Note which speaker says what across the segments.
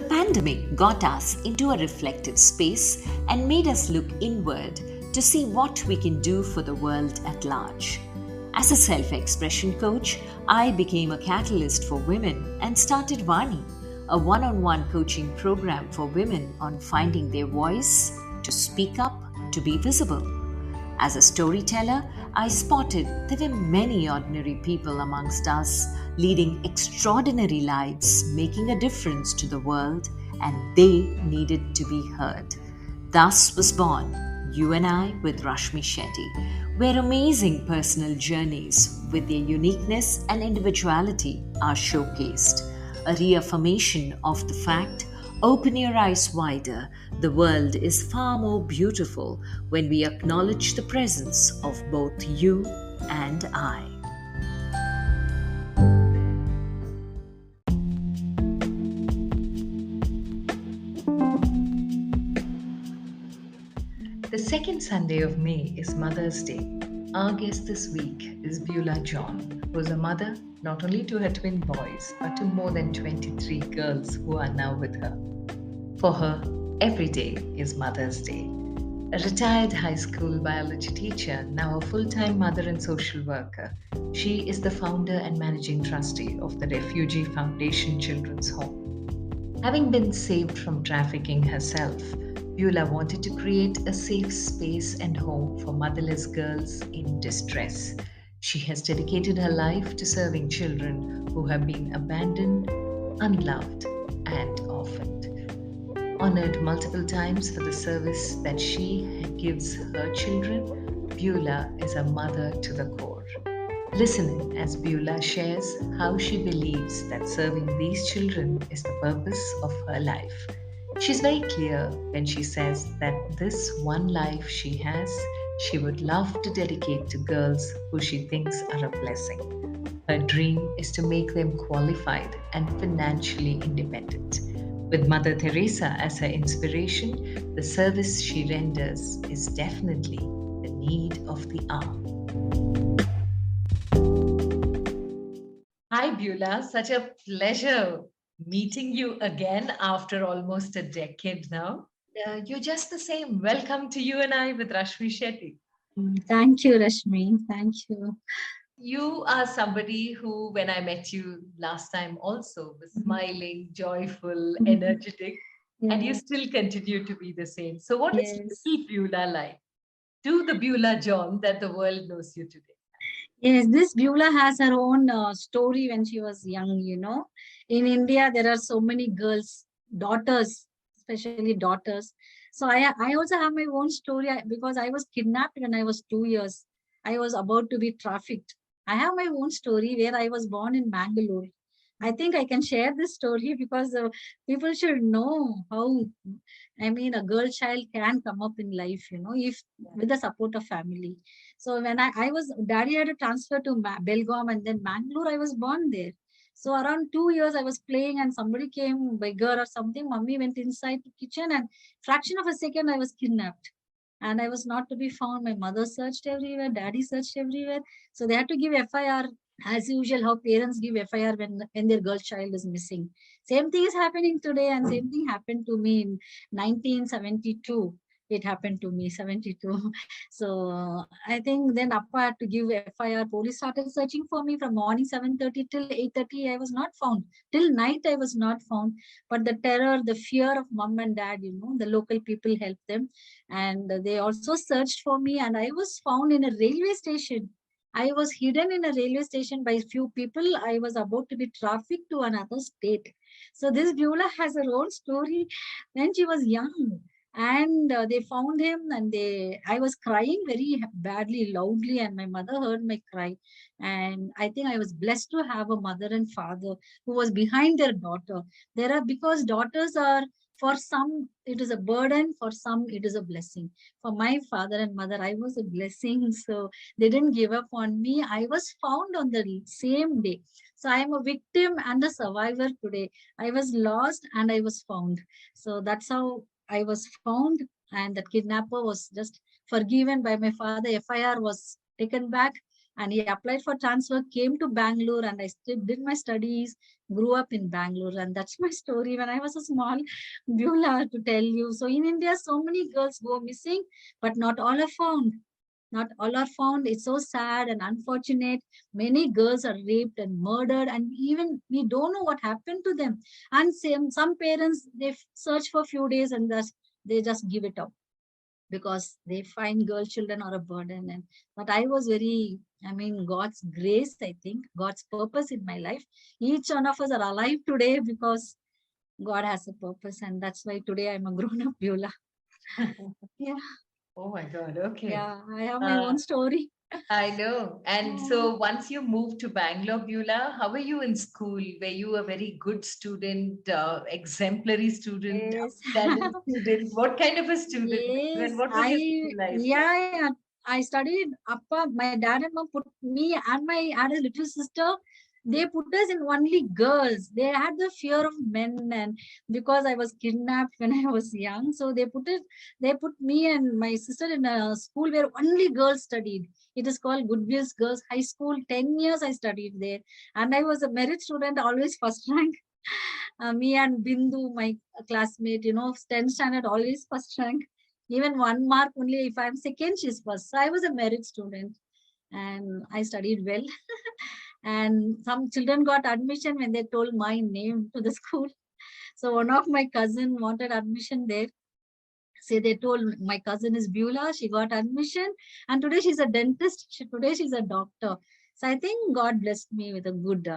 Speaker 1: pandemic got us into a reflective space and made us look inward to see what we can do for the world at large. As a self-expression coach, I became a catalyst for women and started Vani, a one-on-one coaching program for women on finding their voice, to speak up, to be visible. As a storyteller, I spotted there were many ordinary people amongst us leading extraordinary lives, making a difference to the world, and they needed to be heard. Thus was born You and I with Rashmi Shetty, where amazing personal journeys with their uniqueness and individuality are showcased. A reaffirmation of the fact, open your eyes wider, the world is far more beautiful when we acknowledge the presence of both you and I. The second Sunday of May is Mother's Day. Our guest this week is Beulah John, who is a mother not only to her twin boys, but to more than 23 girls who are now with her. For her, every day is Mother's Day. A retired high school biology teacher, now a full-time mother and social worker, she is the founder and managing trustee of the Refuge Foundation Children's Home. Having been saved from trafficking herself, Beulah wanted to create a safe space and home for motherless girls in distress. She has dedicated her life to serving children who have been abandoned, unloved, and orphaned. Honored multiple times for the service that she gives her children, Beulah is a mother to the core. Listen in as Beulah shares how she believes that serving these children is the purpose of her life. She's very clear when she says that this one life she has, she would love to dedicate to girls who she thinks are a blessing. Her dream is to make them qualified and financially independent. With Mother Theresa as her inspiration, the service she renders is definitely the need of the hour. Hi, Beulah. Such a pleasure meeting you again after almost a decade now. You're just the same. Welcome to You and I with Rashmi Shetty.
Speaker 2: Thank you, Rashmi. Thank you.
Speaker 1: You are somebody who, when I met you last time, also was smiling, joyful, energetic, and you still continue to be the same. So, what is real Beulah like? To the Beulah John that the world knows you today.
Speaker 2: Yes, this Beulah has her own story when she was young, you know. In India, there are so many girls, daughters, especially daughters. So I also have my own story because I was kidnapped when I was 2 years. I was about to be trafficked. I have my own story where I was born in Bangalore. I think I can share this story because people should know how, I mean, a girl child can come up in life, you know, if with the support of family. So when daddy had a transfer to Belgaum and then Bangalore, I was born there. So around 2 years, I was playing and somebody came, beggar or something. Mummy went inside the kitchen and fraction of a second, I was kidnapped. And I was not to be found. My mother searched everywhere, daddy searched everywhere. So they had to give FIR as usual, how parents give FIR when their girl child is missing. Same thing is happening today, and same thing happened to me in 1972. It happened to me, 72. So I think then Appa had to give FIR. Police started searching for me from morning 7:30 till 8:30. I was not found. Till night, I was not found. But the terror, the fear of mom and dad, you know, the local people helped them. And they also searched for me. And I was found in a railway station. I was hidden in a railway station by few people. I was about to be trafficked to another state. So this Beulah has her own story when she was young. And they found him and I was crying very badly, loudly, and my mother heard my cry. And I think I was blessed to have a mother and father who was behind their daughter. Because daughters are, for some, it is a burden. For some, it is a blessing. For my father and mother, I was a blessing. So they didn't give up on me. I was found on the same day. So I am a victim and a survivor today. I was lost and I was found. So that's how I was found. And that kidnapper was just forgiven by my father. FIR was taken back. and he applied for transfer, came to Bangalore, and I still did my studies, grew up in Bangalore. And that's my story when I was a small Beulah, to tell you. So in India, so many girls go missing, but not all are found. Not all are found. It's so sad and unfortunate. Many girls are raped and murdered, and even we don't know what happened to them. And some parents, they search for a few days and they just give it up because they find girl children are a burden. And but I was very, I mean, God's grace, I think, God's purpose in my life. Each one of us are alive today because God has a purpose, and that's why today I'm a grown-up Beulah. Yeah,
Speaker 1: Oh my God. Okay.
Speaker 2: yeah, I have my
Speaker 1: Uh,
Speaker 2: own story.
Speaker 1: I know. And
Speaker 2: Oh,
Speaker 1: so once you moved to Bangalore, Beulah, how were you in school? Were you a very good student, exemplary student,
Speaker 2: yes.
Speaker 1: outstanding student? What kind of a student were you, and
Speaker 2: Yes,
Speaker 1: what was your school life like?
Speaker 2: yeah, I studied Appa. My dad and mom put me and my had a little sister. They put us in only girls. They had the fear of men, and because I was kidnapped when I was young, so they put me and my sister in a school where only girls studied. It is called Goodwill's Girls High School. 10 years I studied there, and I was a merit student, always first rank. Me and Bindu, my classmate, 10th standard, always first rank. Even 1 mark only. If I'm second, she's first. So I was a merit student and I studied well. And some children got admission when they told my name to the school. So one of my cousin wanted admission there. Say they told my cousin is Beulah, she got admission, and today she's a dentist. Today she's a doctor. So I think God blessed me with a good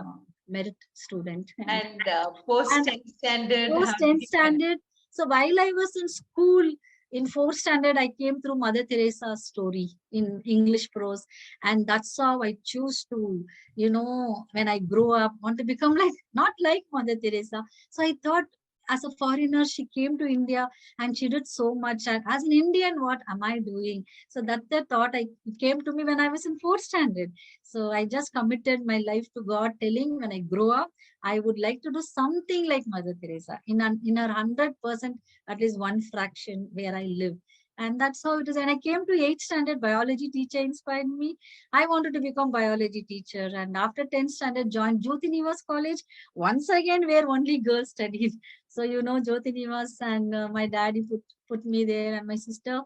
Speaker 2: merit student.
Speaker 1: And post
Speaker 2: And
Speaker 1: 10th standard, how
Speaker 2: post
Speaker 1: did
Speaker 2: 10th
Speaker 1: you manage?
Speaker 2: standard. So while I was in school in fourth standard, I came through Mother Teresa's story in English prose. And that's how I choose to, when I grow up, want to become like, not like Mother Teresa. So I thought as a foreigner, she came to India and she did so much. And as an Indian, what am I doing? So that's the thought I came to me when I was in fourth standard. So I just committed my life to God, telling when I grow up, I would like to do something like Mother Teresa in her 100%, at least one fraction where I live. And that's how it is. And I came to 8th standard, biology teacher inspired me. I wanted to become biology teacher. And after 10th standard, joined Jyoti Nivas College, once again, where only girls studied. So, Jyoti Nivas, and my daddy put me there, and my sister,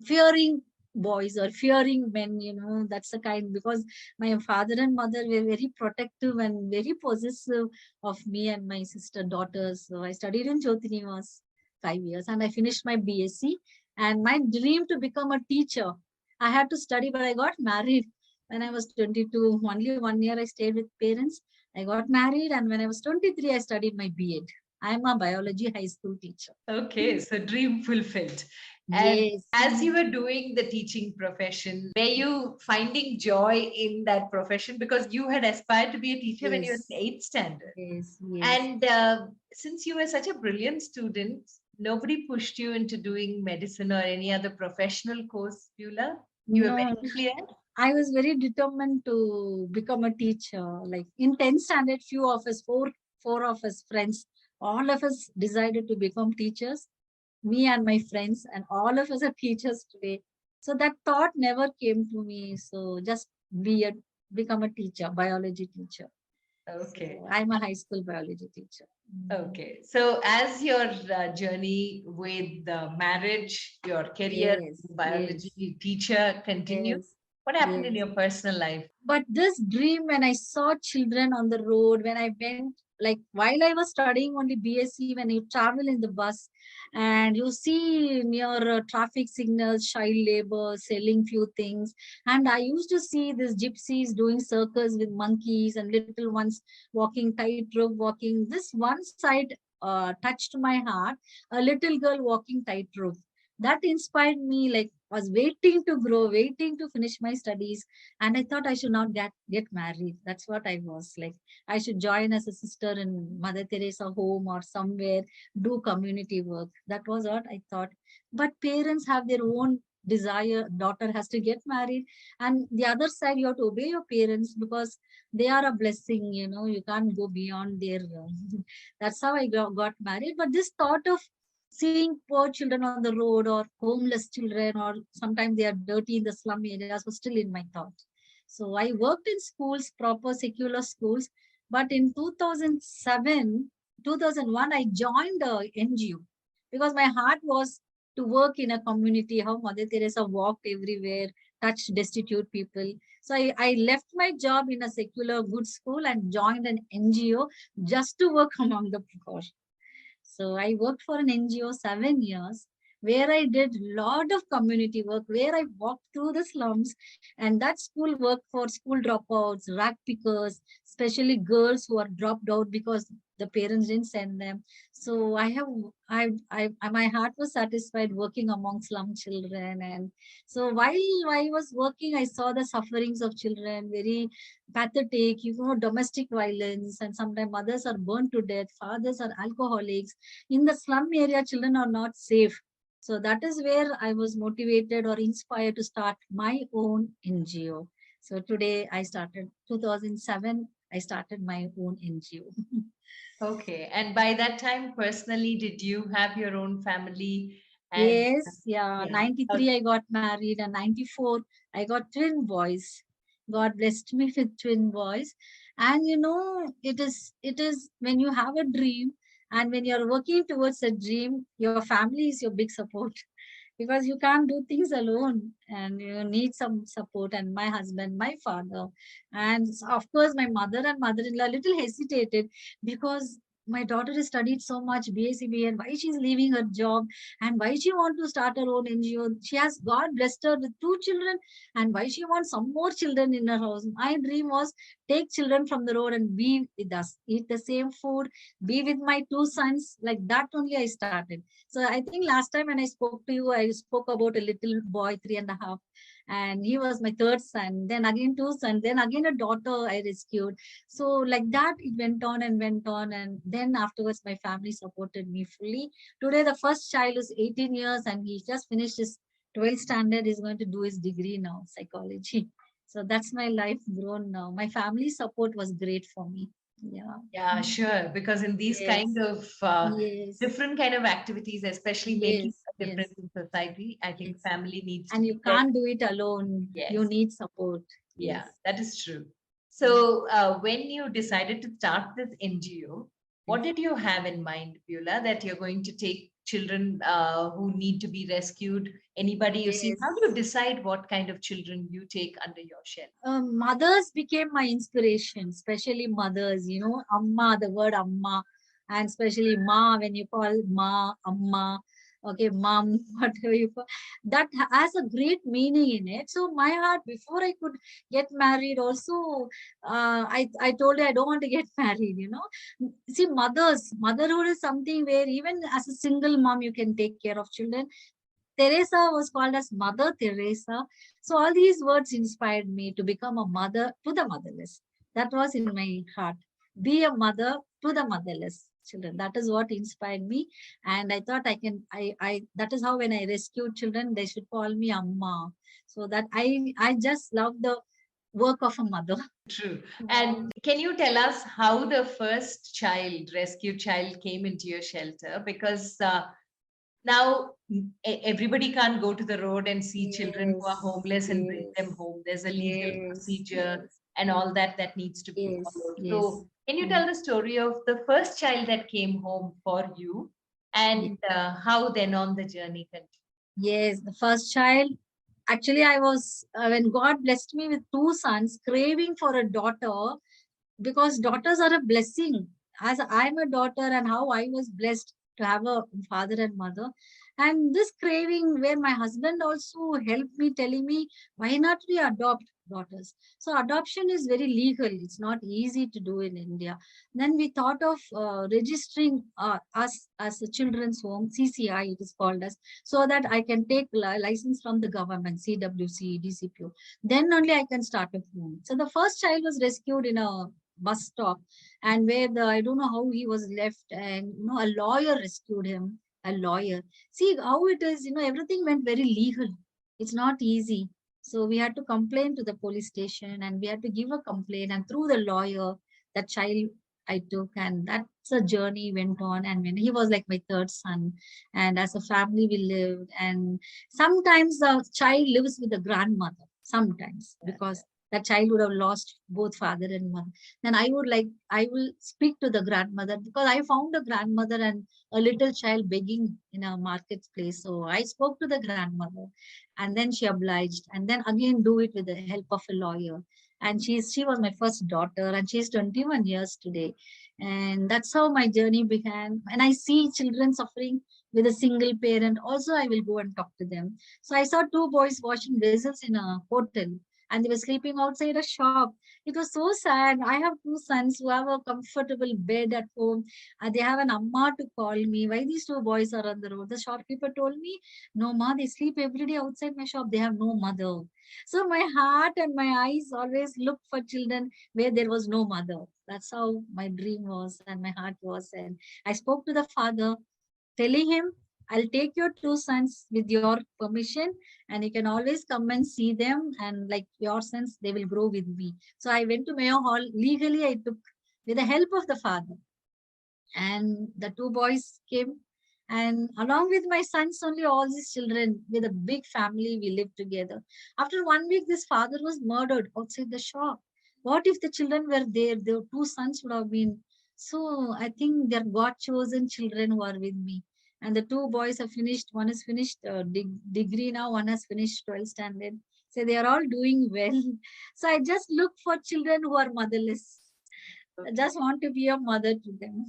Speaker 2: fearing boys or fearing men, that's the kind, because my father and mother were very protective and very possessive of me and my sister daughters. So I studied in Jyotini was 5 years and I finished my BSc. And my dream to become a teacher, I had to study, but I got married when I was 22. Only 1 year I stayed with parents. I got married, and when I was 23, I studied my B.Ed. I am a biology high school teacher.
Speaker 1: Okay, so dream fulfilled. And
Speaker 2: Yes,
Speaker 1: as you were doing the teaching profession, were you finding joy in that profession? Because you had aspired to be a teacher when you were
Speaker 2: yes,
Speaker 1: in eighth standard.
Speaker 2: yes, yes.
Speaker 1: And since you were such a brilliant student, nobody pushed you into doing medicine or any other professional course, Beulah? You were
Speaker 2: No,
Speaker 1: very clear?
Speaker 2: I was very determined to become a teacher. Like in 10th standard, few of us, four of us friends, all of us decided to become teachers. Me and my friends, and all of us are teachers today. So that thought never came to me. So just become a teacher, biology teacher.
Speaker 1: Okay.
Speaker 2: So I'm a high school biology teacher. Mm.
Speaker 1: Okay. So, as your journey with the marriage, your career,
Speaker 2: Yes, yes,
Speaker 1: biology teacher continued,
Speaker 2: yes,
Speaker 1: what happened in
Speaker 2: yes.
Speaker 1: your personal life?
Speaker 2: But this dream, when I saw children on the road, when I went, like while I was studying only BSc, when you travel in the bus and you see near traffic signals, child labor, selling few things. And I used to see these gypsies doing circus with monkeys and little ones walking tightrope walking. This one side touched my heart, a little girl walking tightrope. That inspired me, like was waiting to grow, waiting to finish my studies. And I thought I should not get married. That's what I was like. I should join as a sister in Mother Teresa home or somewhere, do community work. That was what I thought. But parents have their own desire. Daughter has to get married, and the other side, you have to obey your parents because they are a blessing. You can't go beyond their. That's how I got married. But this thought of seeing poor children on the road or homeless children, or sometimes they are dirty in the slum areas, was still in my thought. So I worked in schools, proper secular schools. But in 2007, 2001, I joined a NGO because my heart was to work in a community, how Mother Teresa walked everywhere, touched destitute people. So I left my job in a secular good school and joined an NGO just to work among the poor. So I worked for an NGO 7 years where I did lot of community work, where I walked through the slums, and that school work for school dropouts, rag pickers, especially girls who are dropped out because the parents didn't send them. So my heart was satisfied working among slum children. And so while I was working, I saw the sufferings of children, very pathetic, domestic violence, and sometimes mothers are burned to death, fathers are alcoholics. In the slum area, children are not safe. So that is where I was motivated or inspired to start my own NGO. So today I started 2007, I started my own NGO.
Speaker 1: Okay. And by that time, personally, did you have your own family? And
Speaker 2: Yes, yeah.
Speaker 1: yeah.
Speaker 2: 93 I got married, and 94 I got twin boys. God blessed me with twin boys. And it is when you have a dream and when you're working towards a dream, your family is your big support because you can't do things alone and you need some support. And my husband, my father, and of course my mother and mother-in-law little hesitated because my daughter has studied so much BACB, and why she's leaving her job and why she want to start her own NGO. She has, God blessed her with 2 children, and why she wants some more children in her house. My dream was take children from the road and be with us, eat the same food, be with my 2 sons. Like that only I started. So I think last time when I spoke to you, I spoke about a little boy, 3.5, and he was my third son. Then again 2 sons, then again a daughter I rescued. So like that, it went on and went on, and then afterwards my family supported me fully. Today the first child is 18 years, and he just finished his 12th standard. He's going to do his degree now, psychology. So that's my life grown now. My family support was great for me. Yeah.
Speaker 1: Yeah, sure. Because in these kind
Speaker 2: Yes.
Speaker 1: of
Speaker 2: Yes.
Speaker 1: different kind of activities, especially making
Speaker 2: Yes.
Speaker 1: a
Speaker 2: Yes.
Speaker 1: difference in society, I think
Speaker 2: Yes.
Speaker 1: family needs to
Speaker 2: And
Speaker 1: be
Speaker 2: you
Speaker 1: there.
Speaker 2: can't do it alone. You
Speaker 1: Yes.
Speaker 2: need support.
Speaker 1: Yeah,
Speaker 2: Yes.
Speaker 1: that is true.
Speaker 2: Mm.
Speaker 1: So, when you decided to start this NGO, what
Speaker 2: Yes.
Speaker 1: did you have in mind, Beulah, that you're going to take children who need to be rescued? Anybody you see? How do you
Speaker 2: Yes.
Speaker 1: decide what kind of children you take under your shelter?
Speaker 2: Mothers became my inspiration, especially mothers, Amma, the word Amma, and especially Ma, when you call Ma, Amma, okay, Mom, whatever you call, that has a great meaning in it. So my heart, before I could get married, also, I told her I don't want to get married. See, motherhood is something where even as a single mom, you can take care of children. Teresa was called as Mother Teresa. So all these words inspired me to become a mother to the motherless. That was in my heart. Be a mother to the motherless children. That is what inspired me. And I thought that is how when I rescued children, they should call me Amma. So that I just love the work of a mother.
Speaker 1: True.
Speaker 2: Yeah.
Speaker 1: And can you tell us how the first child, rescue child, came into your shelter? Because now everybody can't go to the road and see children who are
Speaker 2: Yes,
Speaker 1: homeless and bring them
Speaker 2: yes,
Speaker 1: home. There's a legal
Speaker 2: yes,
Speaker 1: procedure
Speaker 2: yes,
Speaker 1: and all that needs to be
Speaker 2: yes,
Speaker 1: followed.
Speaker 2: yes.
Speaker 1: So, can you
Speaker 2: Mm.
Speaker 1: tell the story of the first child that came home for you
Speaker 2: Yes.
Speaker 1: and how then on the journey continued?
Speaker 2: Yes, the first child. Actually, I was, when God blessed me with 2 sons, craving for a daughter because daughters are a blessing. As I'm a daughter, and how I was blessed to have a father and mother. And this craving, where my husband also helped me, telling me, why not we adopt daughters? So, adoption is very legal, it's not easy to do in India. Then we thought of registering us as a children's home, CCI, it is called as, so that I can take license from the government, CWC, DCPO. Then only I can start a home. So, the first child was rescued in a bus stop, and where I don't know how he was left, and a lawyer rescued him. A lawyer, see how it is, everything went very legal. It's not easy. So we had to complain to the police station, and we had to give a complaint, and through the lawyer, that child I took, and that's a journey went on. And when he was like my third son, and as a family we lived. And sometimes the child lives with the grandmother, sometimes,
Speaker 1: Yeah,
Speaker 2: because that child would have lost both father and mother. Then I will speak to the grandmother, because I found a grandmother and a little child begging in a marketplace. So I spoke to the grandmother, and then she obliged, and then again do it with the help of a lawyer. And she was my first daughter, and she's 21 years today. And that's how my journey began. And I see children suffering with a single parent. Also, I will go and talk to them. So I saw two boys washing vessels in a hotel, and they were sleeping outside a shop. It was so sad. I have two sons who have a comfortable bed at home. They have an amma to call me. Why these two boys are on the road? The shopkeeper told me, no, ma, they sleep every day outside my shop. They have no mother. So my heart and my eyes always look for children where there was no mother. That's how my dream was and my heart was. And I spoke to the father, telling him, I'll take your two sons with your permission, and you can always come and see them. And like your sons, they will grow with me. So I went to Mayo Hall. Legally, I took, with the help of the father, and the two boys came. And along with my sons, only all these children, with a big family, we lived together. After 1 week, this father was murdered outside the shop. What if the children were there? Their two sons would have been. So I think they're God chosen children who are with me. And the two boys have finished. One is finished degree now. One has finished 12th standard. So they are all doing well. So I just look for children who are motherless. I just want to be a mother to them.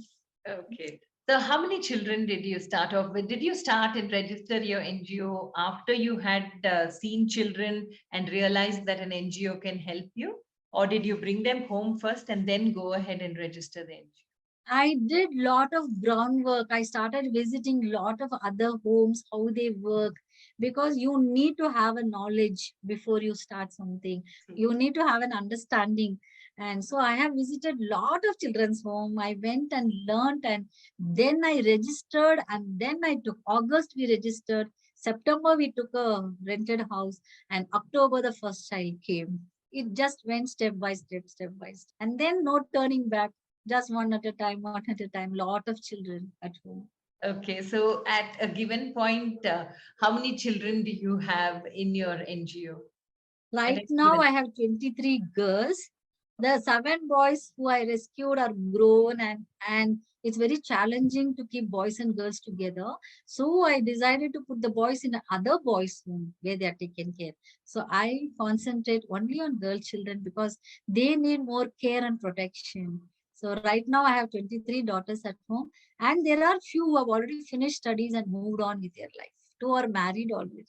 Speaker 1: Okay. So, how many children did you start off with? Did you start and register your NGO after you had seen children and realized that an NGO can help you? Or did you bring them home first and then go ahead and register the NGO?
Speaker 2: I did lot of groundwork. I started visiting lot of other homes, how they work, because you need to have a knowledge before you start something. You need to have an understanding. And so I have visited lot of children's home. I went and learned, and then I registered, and then I took August we registered. September we took a rented house, and October the first child came. It just went step by step, step by step. And then no turning back, just one at a time, one at a time, lot of children at home.
Speaker 1: Okay, so at a given point, how many children do you have in your NGO? At
Speaker 2: Right
Speaker 1: a
Speaker 2: now,
Speaker 1: given.
Speaker 2: I have 23 girls. The 7 boys who I rescued are grown, and it's very challenging to keep boys and girls together. So I decided to put the boys in other boys' home where they are taken care. So I concentrate only on girl children because they need more care and protection. So right now I have 23 daughters at home, and there are few who have already finished studies and moved on with their life. Two are married already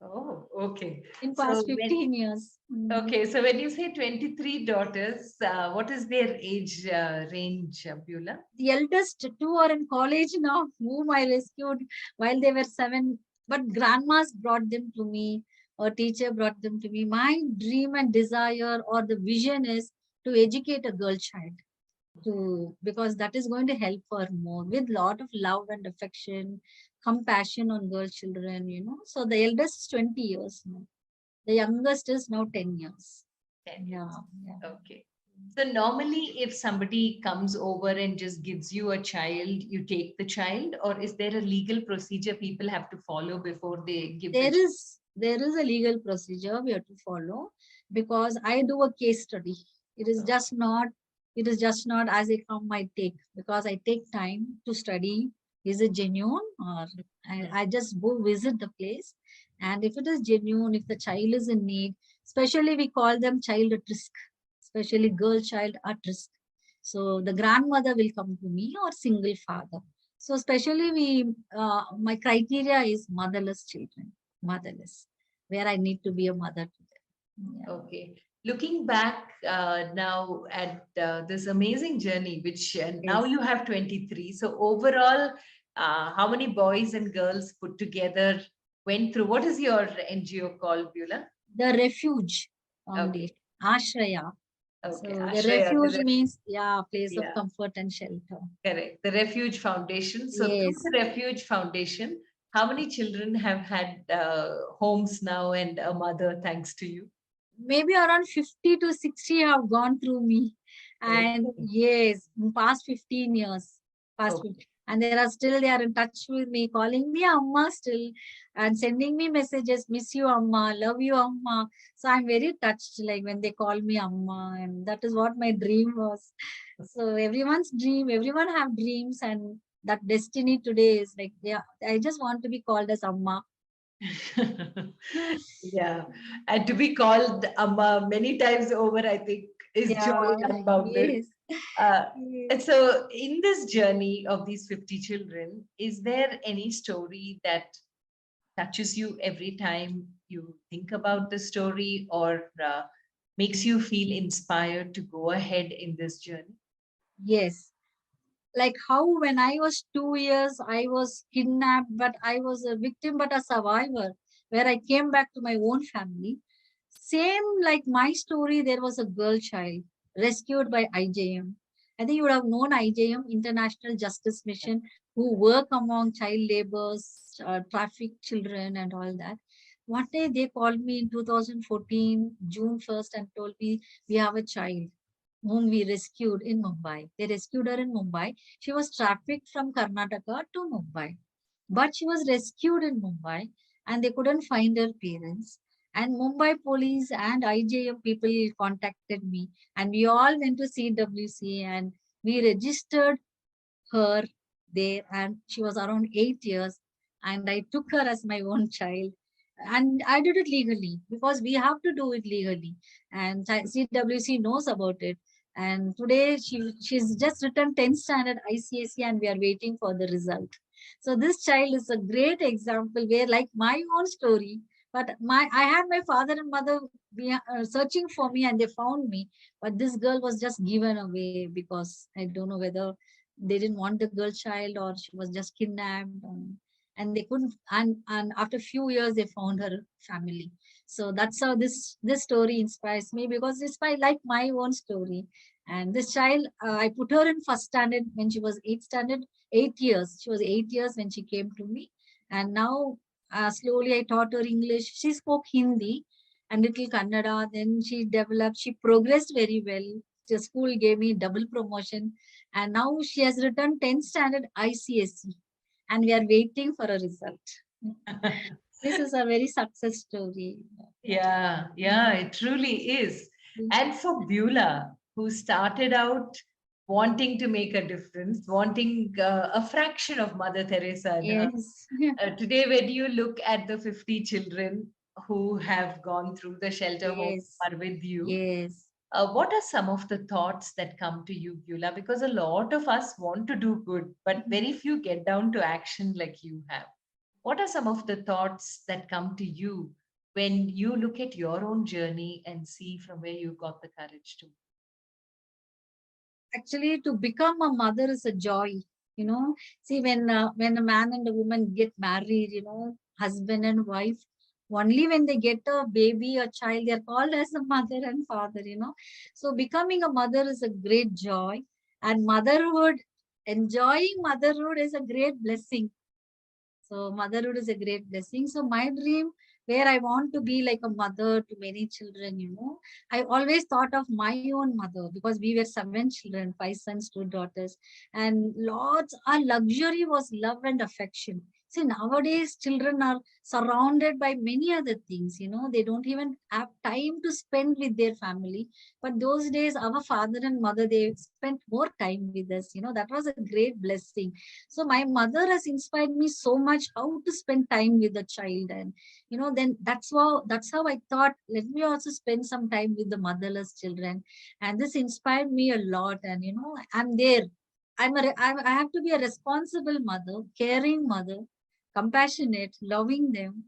Speaker 1: Oh, okay.
Speaker 2: in
Speaker 1: So
Speaker 2: past
Speaker 1: when
Speaker 2: 15 years.
Speaker 1: okay, so when you say 23 daughters, what is their age range, Beulah?
Speaker 2: The eldest two are in college now, whom I rescued while they were 7. But grandmas brought them to me, or teacher brought them to me. My dream and desire or the vision is to educate a girl child, to because that is going to help her more with lot of love and affection, compassion on girl children. So the eldest is 20 years now. The youngest is now 10 years.
Speaker 1: 10
Speaker 2: Yeah,
Speaker 1: years.
Speaker 2: yeah.
Speaker 1: Okay. So normally, if somebody comes over and just gives you a child, you take the child, or is there a legal procedure people have to follow before they give the
Speaker 2: there
Speaker 1: child?
Speaker 2: is there is a legal procedure we have to follow, because I do a case study. It is
Speaker 1: Okay.
Speaker 2: just not it is just not as I come I take, because I take time to study. Is it genuine, or I just go visit the place, and if it is genuine, if the child is in need, especially we call them child at risk, especially girl child at risk. So the grandmother will come to me, or single father. So especially my criteria is motherless children, motherless, where I need to be a mother to them. Yeah.
Speaker 1: Okay. Looking back now at this amazing journey, which now
Speaker 2: Yes.
Speaker 1: you have 23. So overall, how many boys and girls put together went through? What is your NGO called, Beulah?
Speaker 2: The Refuge
Speaker 1: Okay.
Speaker 2: Foundation, Ashraya.
Speaker 1: Okay.
Speaker 2: So the
Speaker 1: Ashraya,
Speaker 2: refuge means, yeah, place of
Speaker 1: yeah,
Speaker 2: comfort and shelter.
Speaker 1: correct. The Refuge Foundation. So through
Speaker 2: Yes.
Speaker 1: the Refuge Foundation, how many children have had homes now and a mother thanks to you?
Speaker 2: Maybe around 50 to 60 have gone through me. And
Speaker 1: Okay.
Speaker 2: yes, in past 15 years. Past
Speaker 1: Okay.
Speaker 2: 15. And they are in touch with me, calling me Amma still, and sending me messages, miss you Amma, love you Amma. So I'm very touched, like when they call me Amma, and that is what my dream was. So everyone's dream, everyone have dreams, and that destiny today is like, yeah, I just want to be called as Amma.
Speaker 1: Yeah, and to be called Amma many times over, I think, is joy
Speaker 2: Yeah,
Speaker 1: unbounded.
Speaker 2: yes.
Speaker 1: Uh,
Speaker 2: Yes.
Speaker 1: and so, in this journey of these 50 children, is there any story that touches you every time you think about the story, or makes you feel inspired to go ahead in this journey?
Speaker 2: Yes. Like how when I was 2 years, I was kidnapped, but I was a victim, but a survivor, where I came back to my own family. Same like my story, there was a girl child rescued by IJM. I think you would have known IJM, International Justice Mission, who work among child laborers, trafficked children, and all that. One day they called me in 2014, June 1st, and told me, we have a child whom we rescued in Mumbai. They rescued her in Mumbai. She was trafficked from Karnataka to Mumbai, but she was rescued in Mumbai and they couldn't find her parents. And Mumbai police and IJM people contacted me, and we all went to CWC and we registered her there, and she was around 8 years, and I took her as my own child, and I did it legally because we have to do it legally, and CWC knows about it. And today she's just written 10th standard ICSE and we are waiting for the result. So this child is a great example where like my own story, but I had my father and mother searching for me and they found me, but this girl was just given away because I don't know whether they didn't want the girl child or she was just kidnapped, and they couldn't, and after a few years they found her family. So that's how this story inspires me, because it's my like my own story. And this child, I put her in first standard when she was 8 years. She was 8 years when she came to me, and now slowly I taught her English. She spoke Hindi and little Kannada. Then she developed, she progressed very well. The school gave me double promotion, and now she has written 10th standard ICSE, and we are waiting for a result. This is a very success story.
Speaker 1: Yeah, yeah, it truly is. And for Beulah, who started out wanting to make a difference, wanting a fraction of Mother Teresa in her,
Speaker 2: Yes.
Speaker 1: today, when you look at the 50 children who have gone through the shelter home
Speaker 2: Yes.
Speaker 1: are with you,
Speaker 2: Yes.
Speaker 1: what are some of the thoughts that come to you, Beulah? Because a lot of us want to do good, but very few get down to action like you have. What are some of the thoughts that come to you when you look at your own journey and see from where you got the courage to?
Speaker 2: Actually, to become a mother is a joy. You know, see when a man and a woman get married, husband and wife, only when they get a baby, a child, they are called as a mother and father. So becoming a mother is a great joy, and motherhood, enjoying motherhood is a great blessing. So motherhood is a great blessing. So my dream, where I want to be like a mother to many children, I always thought of my own mother, because we were 7 children, 5 sons, 2 daughters, and lots, our luxury was love and affection. See, nowadays children are surrounded by many other things, they don't even have time to spend with their family. But those days, our father and mother, they spent more time with us, that was a great blessing. So my mother has inspired me so much how to spend time with the child. And then that's how I thought, let me also spend some time with the motherless children. And this inspired me a lot. And I'm there. I have to be a responsible mother, caring mother, compassionate, loving them.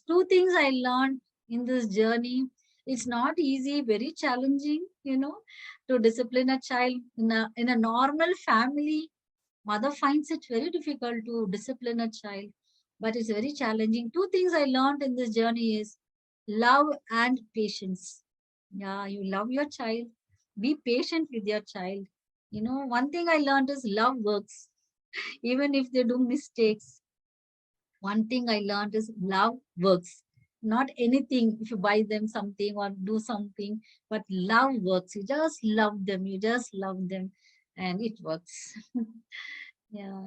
Speaker 2: Two things I learned in this journey. It's not easy, very challenging, to discipline a child in a normal family. Mother finds it very difficult to discipline a child, but it's very challenging. Two things I learned in this journey is love and patience. Yeah, you love your child, be patient with your child. One thing I learned is love works, even if they do mistakes. One thing I learned is love works. Not anything, if you buy them something or do something, but love works. You just love them, and it works. Yeah.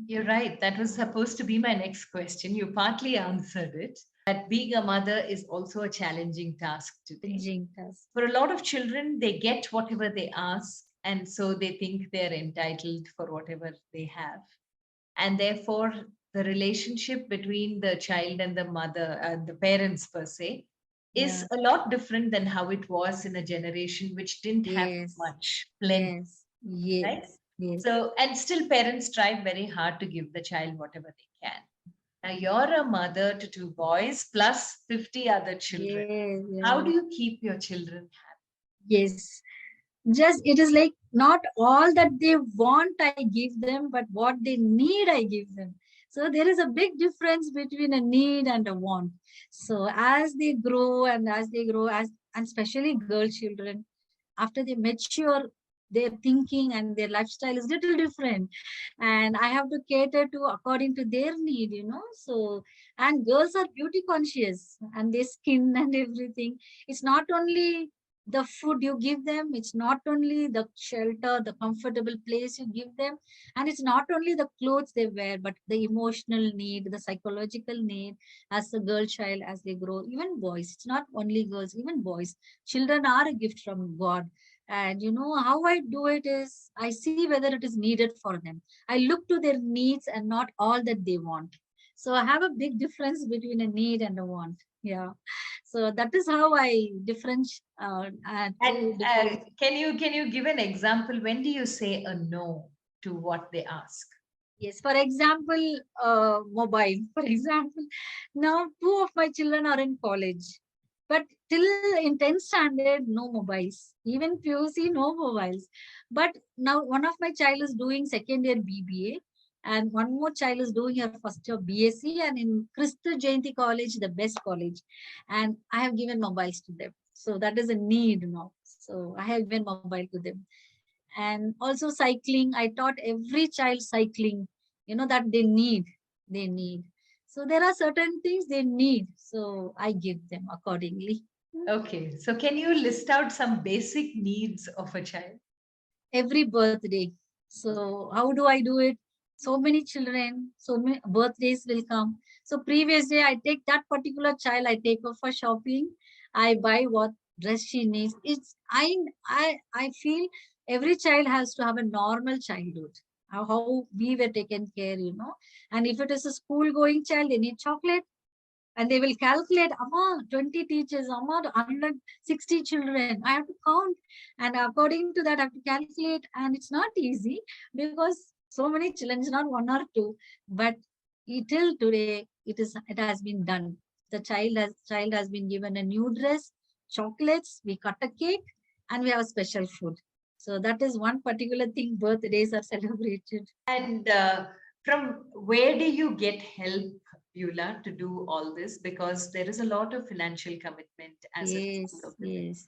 Speaker 1: You're right. That was supposed to be my next question. You partly answered it. That being a mother is also a challenging task today.
Speaker 2: Challenging task.
Speaker 1: For a lot of children, they get whatever they ask, and so they think they're entitled for whatever they have. And therefore, the relationship between the child and the mother and the parents per se is
Speaker 2: Yeah.
Speaker 1: a lot different than how it was in a generation which didn't have
Speaker 2: Yes.
Speaker 1: much plenty,
Speaker 2: Yes.
Speaker 1: right?
Speaker 2: Yes. Yes.
Speaker 1: So, and still parents try very hard to give the child whatever they can. Now, you're a mother to two boys plus 50 other children.
Speaker 2: Yes.
Speaker 1: How do
Speaker 2: Yeah.
Speaker 1: you keep your children
Speaker 2: Yes. Just it is like not all that they want I give them, but what they need I give them. So there is a big difference between a need and a want. So as they grow and as they grow, as and especially girl children, after they mature, their thinking and their lifestyle is little different, and I have to cater to according to their need, so. And girls are beauty conscious and their skin and everything. It's not only the food you give them, it's not only the shelter, the comfortable place you give them, and it's not only the clothes they wear, but the emotional need, the psychological need. As a girl child, as they grow, even boys, it's not only girls, even boys, children are a gift from God. And how I do it is I see whether it is needed for them. I look to their needs and not all that they want. So I have a big difference between a need and a want. Yeah. So that is how I
Speaker 1: And
Speaker 2: different.
Speaker 1: can you give an example? When do you say a no to what they ask?
Speaker 2: Yes, for example, mobile. For example, now two of my children are in college, but till in 10th standard, no mobiles. Even PUC, no mobiles. But now one of my child is doing second year BBA, and one more child is doing her first year BSc, and in Christa Jayanti College, the best college. And I have given mobiles to them. So that is a need now. So I have given mobile to them. And also cycling, I taught every child cycling, that they need. So there are certain things they need, so I give them accordingly.
Speaker 1: Okay, so can you list out some basic needs of a child?
Speaker 2: Every birthday. So how do I do it? So many children, so many birthdays will come. So previous day I take that particular child, I take her for shopping, I buy what dress she needs. It's I feel every child has to have a normal childhood, how we were taken care. And if it is a school going child, they need chocolate, and they will calculate, Amma, 20 teachers, Amma, 160 children. I have to count. And according to that, I have to calculate. And it's not easy because so many children, it's not one or two. But till today, it has been done. The child has been given a new dress, chocolates, we cut a cake, and we have special food. So that is one particular thing birthdays are celebrated.
Speaker 1: And from where do you get help, Beulah, to do all this? Because there is a lot of financial commitment as a result
Speaker 2: Yes,
Speaker 1: of it.
Speaker 2: yes.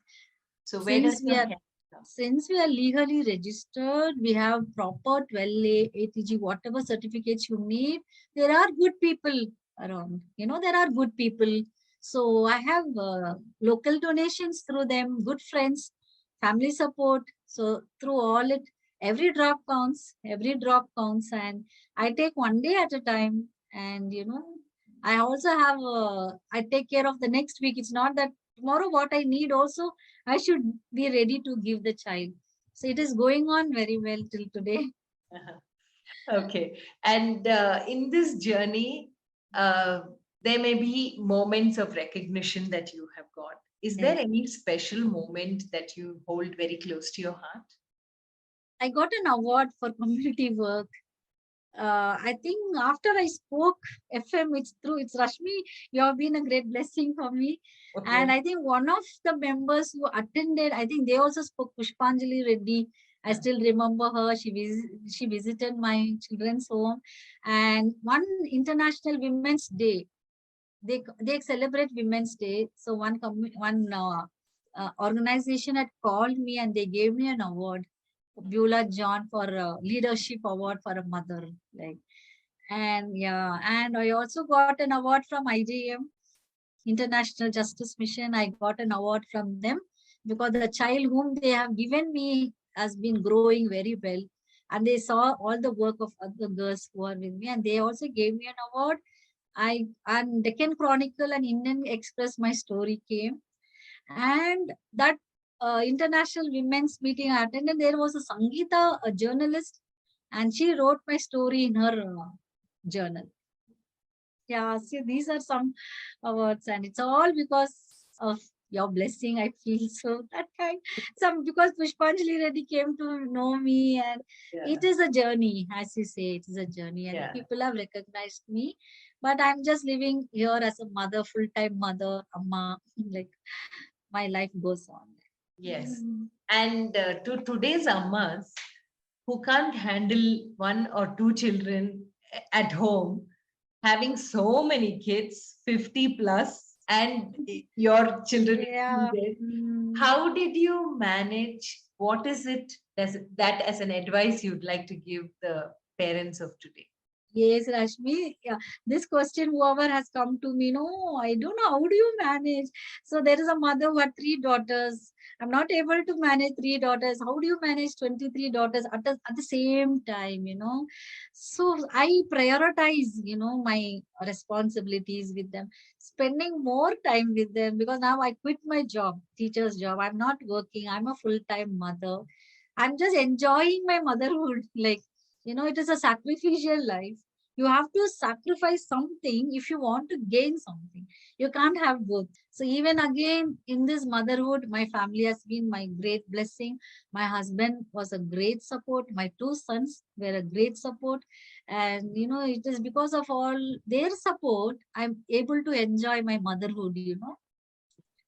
Speaker 1: So where does
Speaker 2: Since we
Speaker 1: your
Speaker 2: are
Speaker 1: help come?
Speaker 2: Since we are legally registered, we have proper 12A, ATG, whatever certificates you need. There are good people around. There are good people. So I have local donations through them, good friends, family support. So through all it, every drop counts, and I take one day at a time. And I also have, I take care of the next week. It's not that tomorrow what I need also I should be ready to give the child. So it is going on very well till today.
Speaker 1: Okay. And in this journey, uh, there may be moments of recognition that you have got. Is there
Speaker 2: Yes.
Speaker 1: any special moment that you hold very close to your heart?
Speaker 2: I got an award for community work. I think after I spoke FM, it's Rashmi. You have been a great blessing for me. And
Speaker 1: Okay.
Speaker 2: I think one of the members who attended, I think they also spoke, Pushpanjali Reddy. I still remember her. She visited my children's home. And one International Women's Day, they celebrate Women's Day. So one organization had called me and they gave me an award, Beulah John, for leadership award for a mother. Like, and yeah, and I also got an award from IJM, International Justice Mission. I got an award from them because the child whom they have given me has been growing very well. And they saw all the work of other girls who are with me, and they also gave me an award. I and Deccan Chronicle and Indian Express, my story came, and that international women's meeting I attended, there was a Sangeeta, a journalist, and she wrote my story in her journal. Yeah, see, these are some awards, and it's all because of your blessing. I feel so that kind. Some because Pushpanjali Reddy came to know me, and it is a journey, as you say, it is a journey, and people have recognized me. But I'm just living here as a mother, full-time mother, amma. Like my life goes on.
Speaker 1: Yes. And to today's ammas who can't handle one or two children at home, having so many kids, 50 plus, and your children
Speaker 2: Yeah.
Speaker 1: included, how did you manage? What is it that as an advice you'd like to give the parents of today?
Speaker 2: Yes, Rashmi. Yeah, this question, whoever has come to me, no, I don't know. How do you manage? So there is a mother who had 3 daughters. I'm not able to manage 3 daughters. How do you manage 23 daughters at the same time, So I prioritize, my responsibilities with them, spending more time with them because now I quit my job, teacher's job. I'm not working. I'm a full-time mother. I'm just enjoying my motherhood. Like, it is a sacrificial life. You have to sacrifice something if you want to gain something. You can't have both. So even again in this motherhood, my family has been my great blessing. My husband was a great support. My 2 sons were a great support. And it is because of all their support, I'm able to enjoy my motherhood,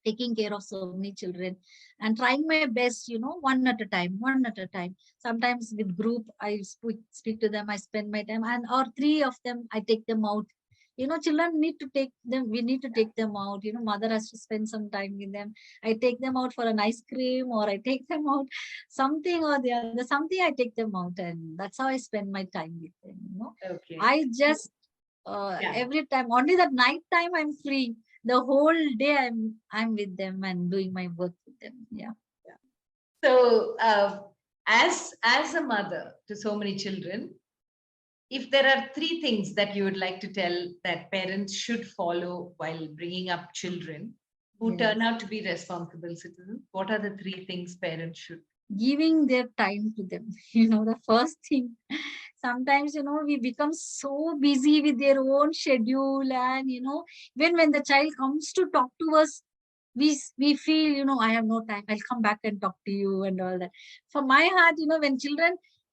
Speaker 2: taking care of so many children and trying my best, one at a time. Sometimes with group, I speak to them, I spend my time, and or 3 of them, I take them out. Children need to take them, we need to take them out. Mother has to spend some time with them. I take them out for an ice cream, or I take them out something or the other, something I take them out, and that's how I spend my time with them.
Speaker 1: Okay.
Speaker 2: I just every time, only that night time I'm free. The whole day I'm with them and doing my work with them. Yeah.
Speaker 1: So, as a mother to so many children, if there are three things that you would like to tell that parents should follow while bringing up children who turn out to be responsible citizens, what are the three things parents should?
Speaker 2: Giving their time to them. The first thing. Sometimes, we become so busy with their own schedule, and when the child comes to talk to us, we feel, I have no time, I'll come back and talk to you and all that. For my heart, when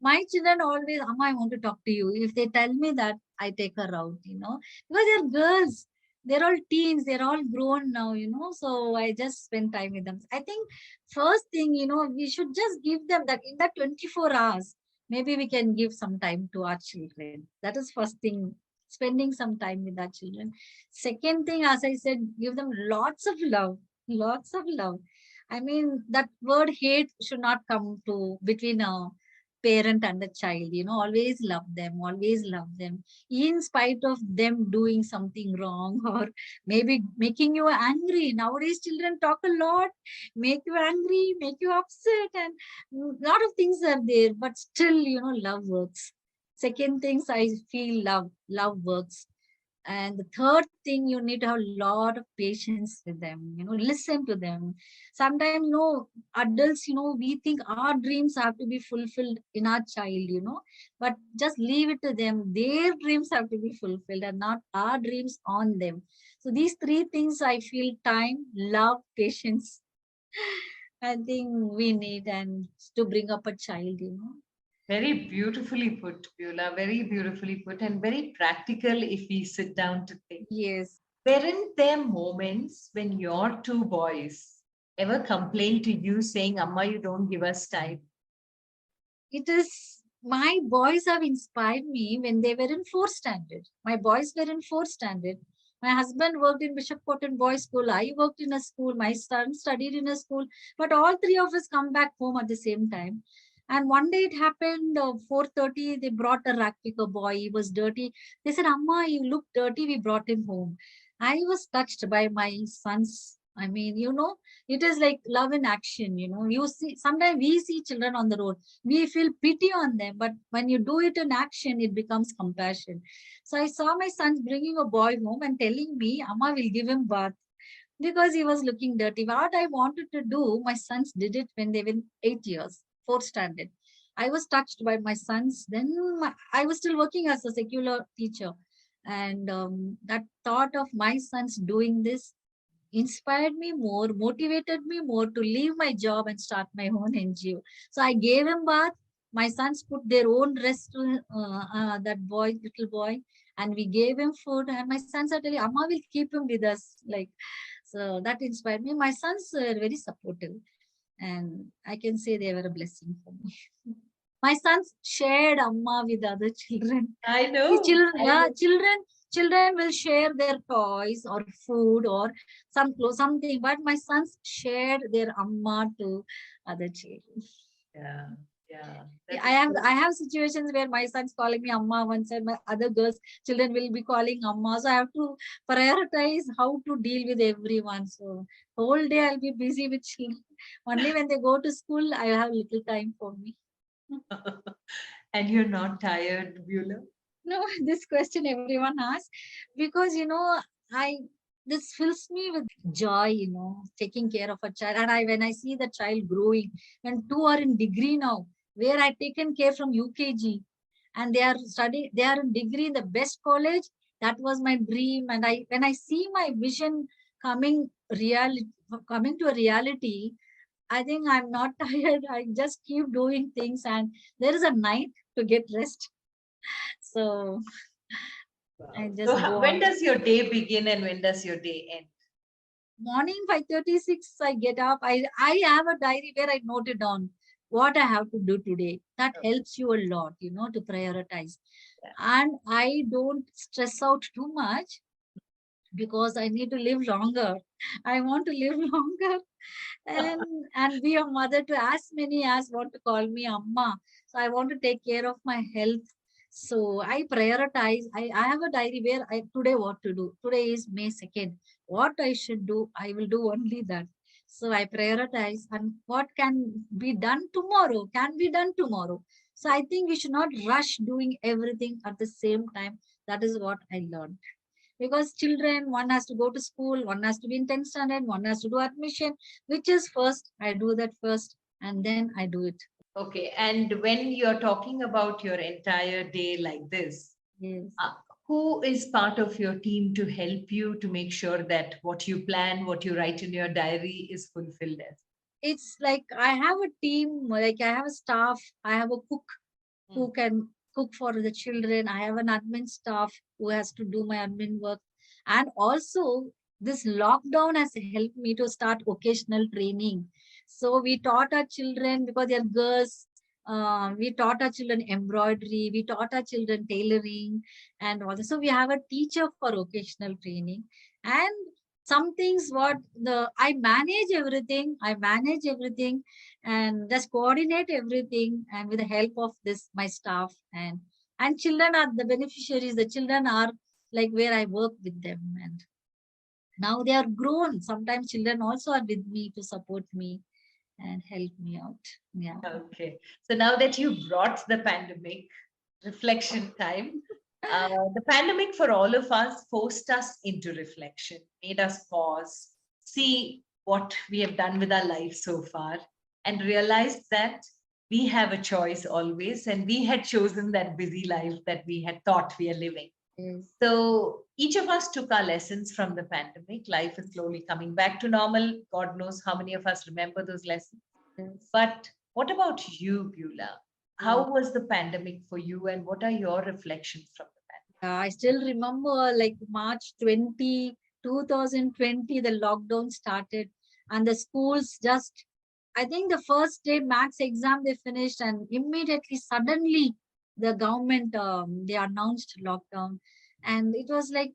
Speaker 2: my children always, Amma, I want to talk to you. If they tell me that, I take her out, because they're girls, they're all teens, they're all grown now, so I just spend time with them. I think first thing, we should just give them that in that 24 hours, maybe we can give some time to our children. That is first thing, spending some time with our children. Second thing, as I said, give them lots of love, lots of love. I mean, that word hate should not come to between a parent and a child. Always love them, in spite of them doing something wrong or maybe making you angry. Nowadays, children talk a lot, make you angry, make you upset, and a lot of things are there, but still, love works. Second things, I feel love works. And the third thing, you need to have a lot of patience with them, listen to them. Sometimes, adults, we think our dreams have to be fulfilled in our child, but just leave it to them. Their dreams have to be fulfilled and not our dreams on them. So these three things, I feel: time, love, patience. I think we need and to bring up a child.
Speaker 1: Very beautifully put, Beulah. Very beautifully put, and very practical if we sit down to think.
Speaker 2: Yes.
Speaker 1: Weren't there moments when your two boys ever complained to you saying, Amma, you don't give us time?
Speaker 2: It is, my boys have inspired me when they were in fourth standard. My boys were in fourth standard. My husband worked in Bishop Cotton Boys School. I worked in a school. My son studied in a school. But all three of us come back home at the same time. And one day it happened, 4:30, they brought a rat picker boy. He was dirty. They said, Amma, you look dirty. We brought him home. I was touched by my son's I mean, it is like love in action. You see, sometimes we see children on the road, we feel pity on them, but when you do it in action, it becomes compassion. So I saw my son bringing a boy home and telling me, Amma will give him bath because he was looking dirty. What I wanted to do, my sons did it when they were 8 years, fourth standard. I was touched by my sons. Then I was still working as a secular teacher. And that thought of my sons doing this inspired me more, motivated me more to leave my job and start my own NGO. So I gave him bath. My sons put their own rest to that boy, little boy, and we gave him food. And my sons are telling, Amma will keep him with us. Like, so that inspired me. My sons are very supportive, and I can say they were a blessing for me. My sons shared Amma with other children.
Speaker 1: I
Speaker 2: See,
Speaker 1: know.
Speaker 2: children,
Speaker 1: I
Speaker 2: yeah,
Speaker 1: know.
Speaker 2: children will share their toys or food or some clothes, something. But my sons shared their Amma to other children.
Speaker 1: Yeah, yeah.
Speaker 2: Yeah,
Speaker 1: That is
Speaker 2: I
Speaker 1: so.
Speaker 2: have situations where my son's calling me Amma once, and my other girls, children will be calling Amma. So I have to prioritize how to deal with everyone. So whole day I'll be busy with children. Only when they go to school, I have little time for me.
Speaker 1: And you're not tired, Beulah?
Speaker 2: No, this question everyone asks because I this fills me with joy, taking care of a child. And when I see the child growing, and two are in degree now, where I taken care from UKG, and they are in degree in the best college. That was my dream. And when I see my vision coming reality, coming to a reality, I think I'm not tired. I just keep doing things, and there is a night to get rest. So I
Speaker 1: Wow. So
Speaker 2: just go
Speaker 1: when
Speaker 2: on.
Speaker 1: does your day begin and when does your day end?
Speaker 2: Morning 5:36, I get up. I have a diary where I note it down what I have to do today. That
Speaker 1: Okay.
Speaker 2: helps you a lot, to prioritize.
Speaker 1: Yeah.
Speaker 2: And I don't stress out too much because I need to live longer. I want to live longer and be a mother to as many as want to call me Amma. So I want to take care of my health. So I prioritize. I have a diary where I today what to do. Today is May 2nd. What I should do, I will do only that. So I prioritize and what can be done tomorrow can be done tomorrow. So I think we should not rush doing everything at the same time. That is what I learned because children, one has to go to school, one has to be in 10th standard, one has to do admission. Which is first? I do that first and then I do it.
Speaker 1: Okay. And when you're talking about your entire day like this,
Speaker 2: Yes.
Speaker 1: uh, who is part of your team to help you to make sure that what you plan, what you write in your diary is fulfilled as?
Speaker 2: It's like I have a team, like I have a staff, I have a cook
Speaker 1: Hmm.
Speaker 2: who can cook for the children. I have an admin staff who has to do my admin work. And also, this lockdown has helped me to start occasional training. So we taught our children because they're girls. We taught our children embroidery. We taught our children tailoring and all this. So we have a teacher for occasional training. And some things what the I manage everything. I manage everything and just coordinate everything and with the help of this my staff and children are the beneficiaries. The children are like where I work with them and now they are grown. Sometimes children also are with me to support me and help me out. Yeah.
Speaker 1: Okay. So now that you brought the pandemic, reflection time, the pandemic for all of us forced us into reflection, made us pause, see what we have done with our life so far, and realized that we have a choice always, and we had chosen that busy life that we had thought we are living.
Speaker 2: Yes.
Speaker 1: So each of us took our lessons from the pandemic. Life is slowly coming back to normal. God knows how many of us remember those lessons.
Speaker 2: Yes.
Speaker 1: But what about you, Beulah?
Speaker 2: Yes.
Speaker 1: How was the pandemic for you, and what are your reflections from the
Speaker 2: I still remember like March 2020, the lockdown started and the schools just, I think the first day max exam they finished and immediately, suddenly the government, they announced lockdown. And it was like,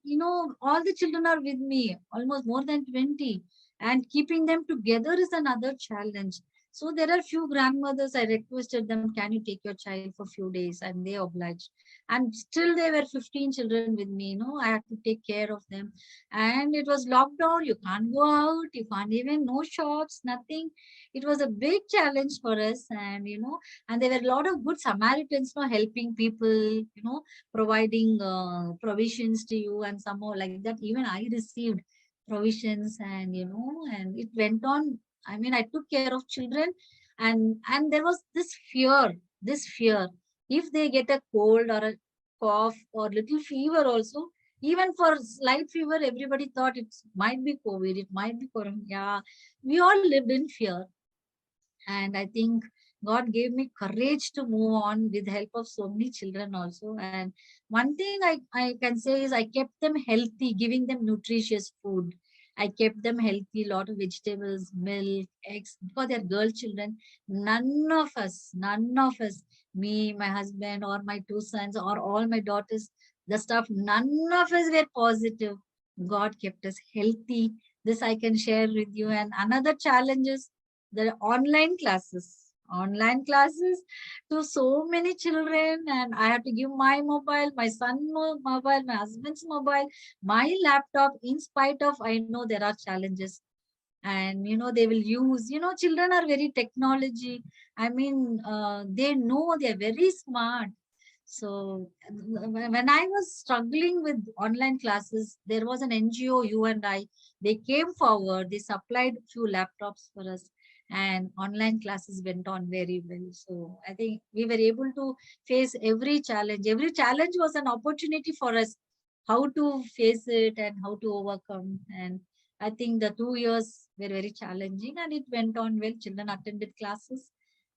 Speaker 2: all the children are with me, almost more than 20. And keeping them together is another challenge. So there are few grandmothers, I requested them, can you take your child for few days? And they obliged. And still there were 15 children with me, I had to take care of them. And it was lockdown, you can't go out, you can't even, no shops, nothing. It was a big challenge for us. And there were a lot of good Samaritans, helping people, providing provisions to you, and somehow like that, even I received provisions, and it went on. I mean, I took care of children, and there was this fear. If they get a cold or a cough or little fever also, even for slight fever, everybody thought it might be COVID, it might be corona. Yeah, we all lived in fear. And I think God gave me courage to move on with help of so many children also. And one thing I can say is I kept them healthy, giving them nutritious food. I kept them healthy, lot of vegetables, milk, eggs, because they're girl children. None of us, me, my husband, or my two sons, or all my daughters, the stuff, none of us were positive. God kept us healthy. This I can share with you. And another challenge is the online classes to so many children, and I have to give my mobile, my mobile, my husband's mobile, my laptop, in spite of I know there are challenges. And they will use, children are very technology. I mean, they know, they're very smart. So when I was struggling with online classes, there was an NGO, you and I, they came forward, they supplied few laptops for us, and online classes went on very well. So I think we were able to face every challenge. Every challenge was an opportunity for us, how to face it and how to overcome. And I think the 2 years were very challenging, and it went on well. Children attended classes,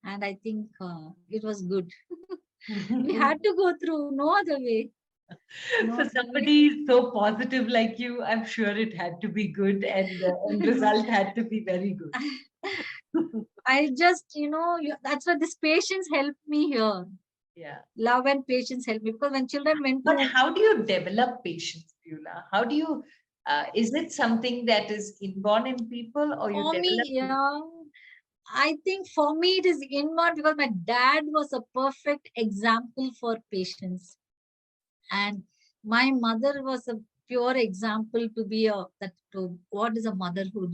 Speaker 2: and I think it was good. We had to go through, no other way. No
Speaker 1: For
Speaker 2: other way.
Speaker 1: somebody so positive like you, I'm sure it had to be good, and the end result had to be very good.
Speaker 2: I just, that's why this patience helped me here.
Speaker 1: Yeah.
Speaker 2: Love and patience helped me, because when children went
Speaker 1: But
Speaker 2: to,
Speaker 1: how do you develop patience, Beulah? How do you, is it something that is inborn in people or you
Speaker 2: for me,
Speaker 1: develop it?
Speaker 2: yeah, I think for me it is inward, because my dad was a perfect example for patience. And my mother was a pure example to be to what is a motherhood.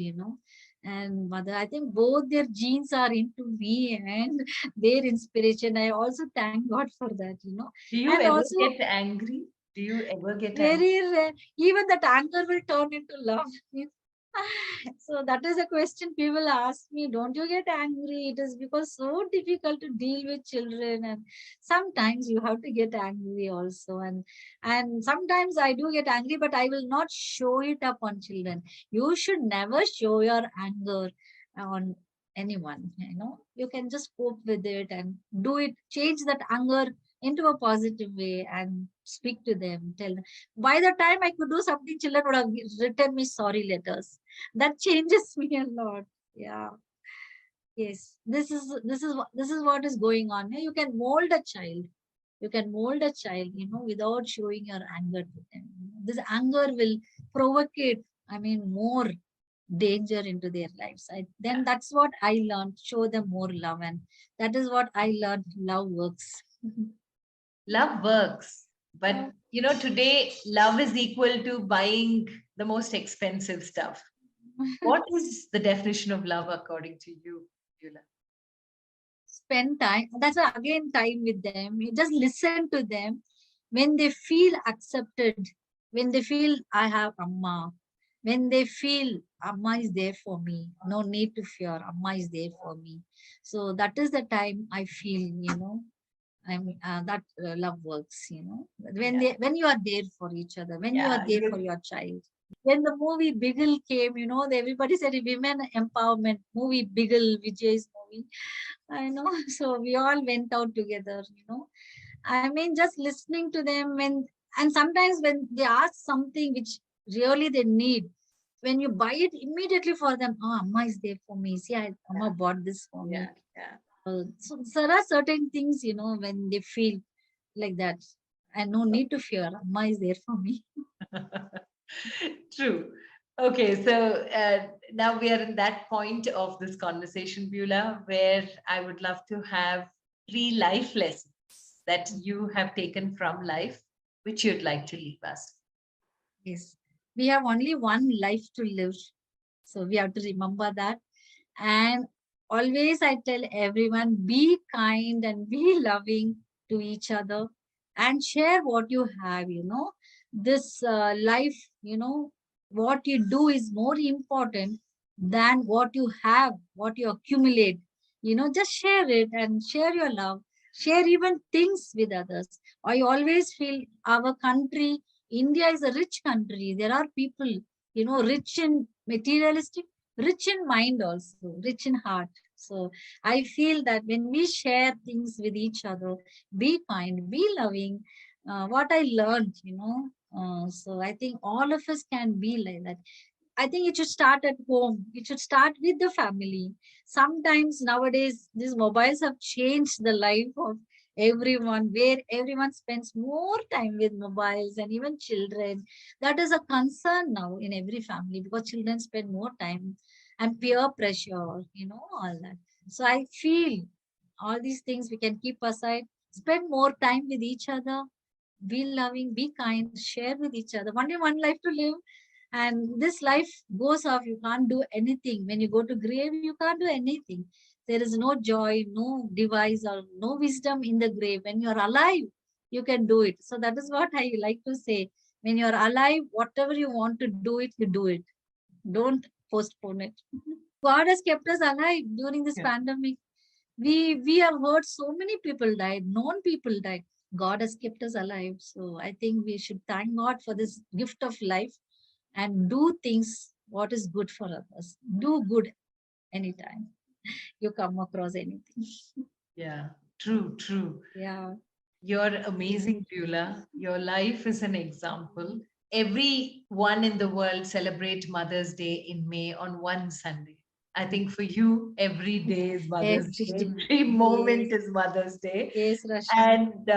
Speaker 2: And mother, I think both their genes are into me, and their inspiration. I also thank God for that.
Speaker 1: Do you
Speaker 2: And
Speaker 1: ever
Speaker 2: also,
Speaker 1: get angry? Do you ever get angry?
Speaker 2: very rare, even that anger will turn into love. So that is a question people ask me, don't you get angry? It is because so difficult to deal with children, and sometimes you have to get angry also. And sometimes I do get angry, but I will not show it up on children. You should never show your anger on anyone. You can just cope with it and do it, change that anger into a positive way, and speak to them, tell them. By the time I could do something, children would have written me sorry letters. That changes me a lot. Yeah. Yes. This is what is going on. You can mold a child. You can mold a child, without showing your anger to them. This anger will provocate, I mean, more danger into their lives. Then that's what I learned. Show them more love, and that is what I learned. Love works.
Speaker 1: Love works,
Speaker 2: Yeah.
Speaker 1: but today love is equal to buying the most expensive stuff. What is the definition of love according to you, Beulah?
Speaker 2: Spend time. That's why, again, time with them. You just listen to them. When they feel accepted, when they feel I have Amma, when they feel Amma is there for me, no need to fear, Amma is there for me. So that is the time I feel, I mean, that love works, when
Speaker 1: Yeah,
Speaker 2: when you are there for each other, when you are
Speaker 1: yeah.
Speaker 2: there for your child. When the movie Biggle came, everybody said women empowerment movie, Biggle, Vijay's movie. I know. So we all went out together. I mean, just listening to them, and sometimes when they ask something which really they need, when you buy it immediately for them, oh, Amma is there for me. See, Amma bought this for
Speaker 1: Yeah,
Speaker 2: me.
Speaker 1: yeah.
Speaker 2: So there are certain things, when they feel like that, and no need to fear. Amma is there for me.
Speaker 1: True. Okay, so now we are in that point of this conversation, Beulah, where I would love to have 3 life lessons that you have taken from life, which you'd like to leave us.
Speaker 2: Yes. We have only one life to live. So we have to remember that. And always I tell everyone, be kind and be loving to each other and share what you have, This life, what you do is more important than what you have, what you accumulate. Just share it and share your love. Share even things with others. I always feel our country, India is a rich country. There are people, rich in materialistic, rich in mind also, rich in heart. So I feel that when we share things with each other, be kind, be loving, what I learned, so I think all of us can be like that. I think it should start at home. It should start with the family. Sometimes nowadays, these mobiles have changed the life of everyone, where everyone spends more time with mobiles and even children. That is a concern now in every family because children spend more time and peer pressure, all that. So I feel all these things we can keep aside, spend more time with each other, be loving, be kind, share with each other. Only one life to live, and this life goes off. You can't do anything. When you go to grave, you can't do anything. There is no joy, no device, or no wisdom in the grave. When you're alive, you can do it. So that is what I like to say. When you're alive, whatever you want to do it, you do it. Don't postpone it. God has kept us alive during this
Speaker 1: Yeah.
Speaker 2: pandemic. We have heard so many people died, known people died. God has kept us alive. So I think we should thank God for this gift of life and do things what is good for others. Do good anytime you come across anything.
Speaker 1: Yeah, true, true.
Speaker 2: Yeah.
Speaker 1: You're amazing, Beulah. Your life is an example. Everyone in the world celebrate Mother's Day in May on one Sunday. I think for you, every day is Mother's
Speaker 2: Every
Speaker 1: Day.
Speaker 2: day.
Speaker 1: Every
Speaker 2: Yes.
Speaker 1: moment is Mother's Day.
Speaker 2: Yes, Rashmi.
Speaker 1: And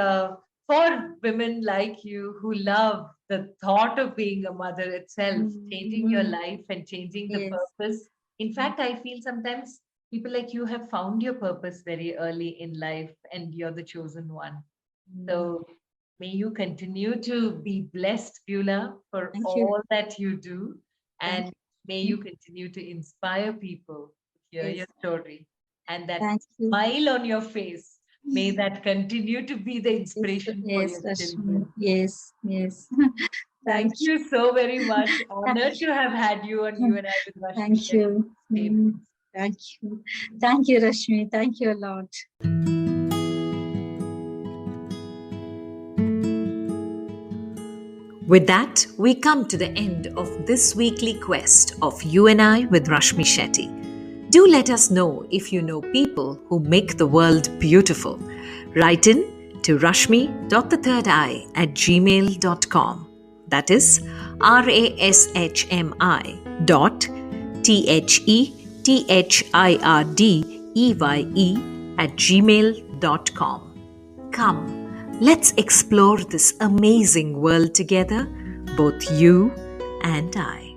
Speaker 1: for women like you who love the thought of being a mother itself, changing your
Speaker 2: Mm-hmm.
Speaker 1: life and changing the
Speaker 2: Yes.
Speaker 1: purpose. In fact, I feel sometimes people like you have found your purpose very early in life and you're the chosen one.
Speaker 2: Mm.
Speaker 1: So may you continue to be blessed, Beulah, for
Speaker 2: Thank you.
Speaker 1: all that you do.
Speaker 2: Thank
Speaker 1: And may
Speaker 2: you.
Speaker 1: you continue to inspire people to hear your
Speaker 2: Yes.
Speaker 1: story. And that
Speaker 2: Thank you.
Speaker 1: smile on your face, may that continue to be the
Speaker 2: Yes,
Speaker 1: inspiration for
Speaker 2: yes,
Speaker 1: your
Speaker 2: Rashmi.
Speaker 1: children.
Speaker 2: Yes, yes. Thank
Speaker 1: Thank you so very much.
Speaker 2: you.
Speaker 1: Honored to have had you on You and I with Rashmi
Speaker 2: Thank
Speaker 1: Shetty.
Speaker 2: you. Thank you. Thank you, Rashmi. Thank you a lot.
Speaker 1: With that, we come to the end of this weekly quest of You and I with Rashmi Shetty. Do let us know if you know people who make the world beautiful. Write in to rashmi.thethirdeye@gmail.com. That is rashmi.thethirdeye@gmail.com. Come, let's explore this amazing world together, both you and I.